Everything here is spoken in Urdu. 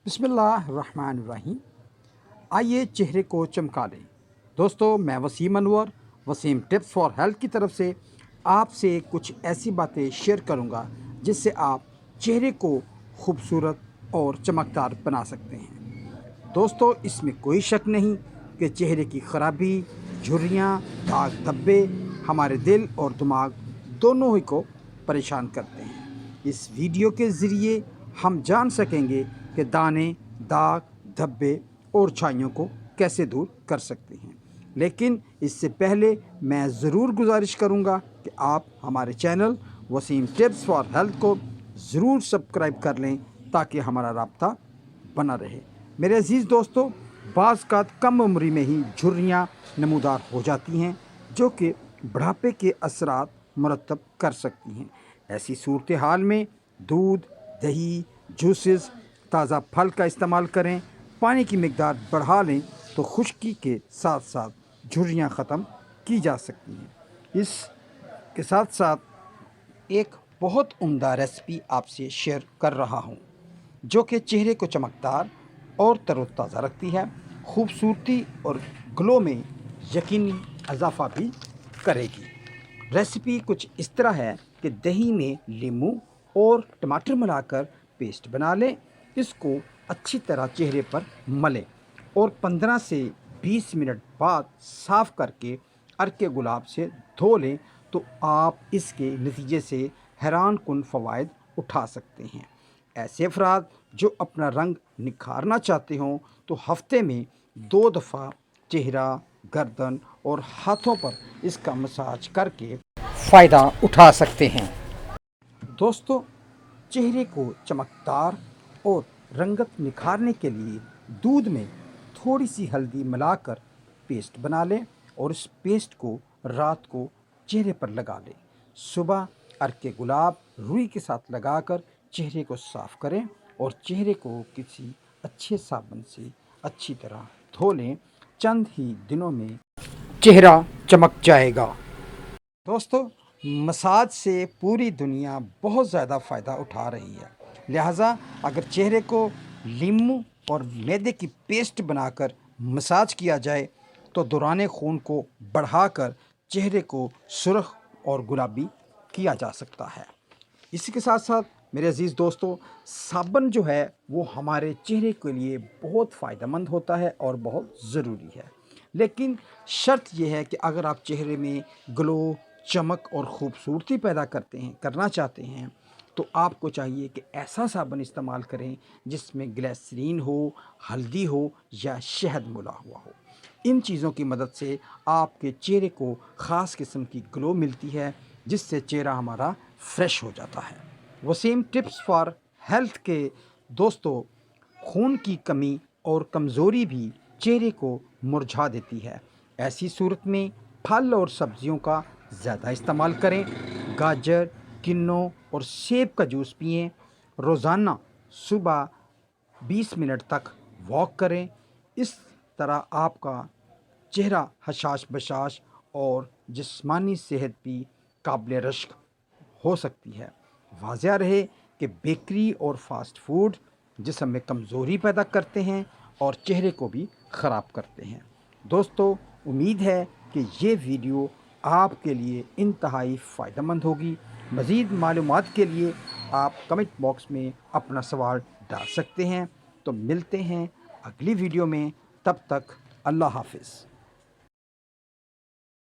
بسم اللہ الرحمن الرحیم۔ آئیے چہرے کو چمکا لیں۔ دوستو، میں وسیم انور وسیم ٹپس فار ہیلتھ کی طرف سے آپ سے کچھ ایسی باتیں شیئر کروں گا جس سے آپ چہرے کو خوبصورت اور چمکدار بنا سکتے ہیں۔ دوستو، اس میں کوئی شک نہیں کہ چہرے کی خرابی، جھریاں، داغ دھبے ہمارے دل اور دماغ دونوں ہی کو پریشان کرتے ہیں۔ اس ویڈیو کے ذریعے ہم جان سکیں گے کہ دانے، داغ، دھبے اور چھائیوں کو کیسے دور کر سکتے ہیں۔ لیکن اس سے پہلے میں ضرور گزارش کروں گا کہ آپ ہمارے channel Waseem tips for health کو ضرور سبسکرائب کر لیں تاکہ ہمارا رابطہ بنا رہے۔ میرے عزیز دوستو، بعض اوقات کم عمری میں ہی جھریاں نمودار ہو جاتی ہیں جو کہ بڑھاپے کے اثرات مرتب کر سکتی ہیں۔ ایسی صورتحال میں دودھ، دہی، جوسز، تازہ پھل کا استعمال کریں۔ پانی کی مقدار بڑھا لیں تو خشکی کے ساتھ ساتھ جھریاں ختم کی جا سکتی ہیں۔ اس کے ساتھ ساتھ ایک بہت عمدہ ریسپی آپ سے شیئر کر رہا ہوں جو کہ چہرے کو چمکدار اور تر و تازہ رکھتی ہے، خوبصورتی اور گلو میں یقینی اضافہ بھی کرے گی۔ ریسپی کچھ اس طرح ہے کہ دہی میں لیموں اور ٹماٹر ملا کر پیسٹ بنا لیں۔ اس کو اچھی طرح چہرے پر ملیں اور 15 سے 20 منٹ بعد صاف کر کے عرق گلاب سے دھو لیں تو آپ اس کے نتیجے سے حیران کن فوائد اٹھا سکتے ہیں۔ ایسے افراد جو اپنا رنگ نکھارنا چاہتے ہوں تو ہفتے میں 2 دفعہ چہرہ، گردن اور ہاتھوں پر اس کا مساج کر کے فائدہ اٹھا سکتے ہیں۔ دوستو، چہرے کو چمکدار اور رنگت نکھارنے کے لیے دودھ میں تھوڑی سی ہلدی ملا کر پیسٹ بنا لیں اور اس پیسٹ کو رات کو چہرے پر لگا لیں۔ صبح عرق گلاب روئی کے ساتھ لگا کر چہرے کو صاف کریں اور چہرے کو کسی اچھے صابن سے اچھی طرح دھو لیں۔ چند ہی دنوں میں چہرہ چمک جائے گا۔ دوستو، مساج سے پوری دنیا بہت زیادہ فائدہ اٹھا رہی ہے، لہٰذا اگر چہرے کو لیموں اور میدے کی پیسٹ بنا کر مساج کیا جائے تو دوران خون کو بڑھا کر چہرے کو سرخ اور گلابی کیا جا سکتا ہے۔ اسی کے ساتھ ساتھ میرے عزیز دوستو، صابن جو ہے وہ ہمارے چہرے کے لیے بہت فائدہ مند ہوتا ہے اور بہت ضروری ہے، لیکن شرط یہ ہے کہ اگر آپ چہرے میں گلو، چمک اور خوبصورتی پیدا کرنا چاہتے ہیں تو آپ کو چاہیے کہ ایسا صابن استعمال کریں جس میں گلیسرین ہو، ہلدی ہو یا شہد ملا ہوا ہو۔ ان چیزوں کی مدد سے آپ کے چہرے کو خاص قسم کی گلو ملتی ہے جس سے چہرہ ہمارا فریش ہو جاتا ہے۔ وسیم ٹپس فار ہیلتھ کے دوستو، خون کی کمی اور کمزوری بھی چہرے کو مرجھا دیتی ہے۔ ایسی صورت میں پھل اور سبزیوں کا زیادہ استعمال کریں۔ گاجر، کنو اور سیب کا جوس پئیں۔ روزانہ صبح 20 منٹ تک واک کریں۔ اس طرح آپ کا چہرہ حشاش بشاش اور جسمانی صحت بھی قابل رشک ہو سکتی ہے۔ واضح رہے کہ بیکری اور فاسٹ فوڈ جسم میں کمزوری پیدا کرتے ہیں اور چہرے کو بھی خراب کرتے ہیں۔ دوستو، امید ہے کہ یہ ویڈیو آپ کے لیے انتہائی فائدہ مند ہوگی۔ مزید معلومات کے لیے آپ کمنٹ باکس میں اپنا سوال ڈال سکتے ہیں۔ تو ملتے ہیں اگلی ویڈیو میں، تب تک اللہ حافظ۔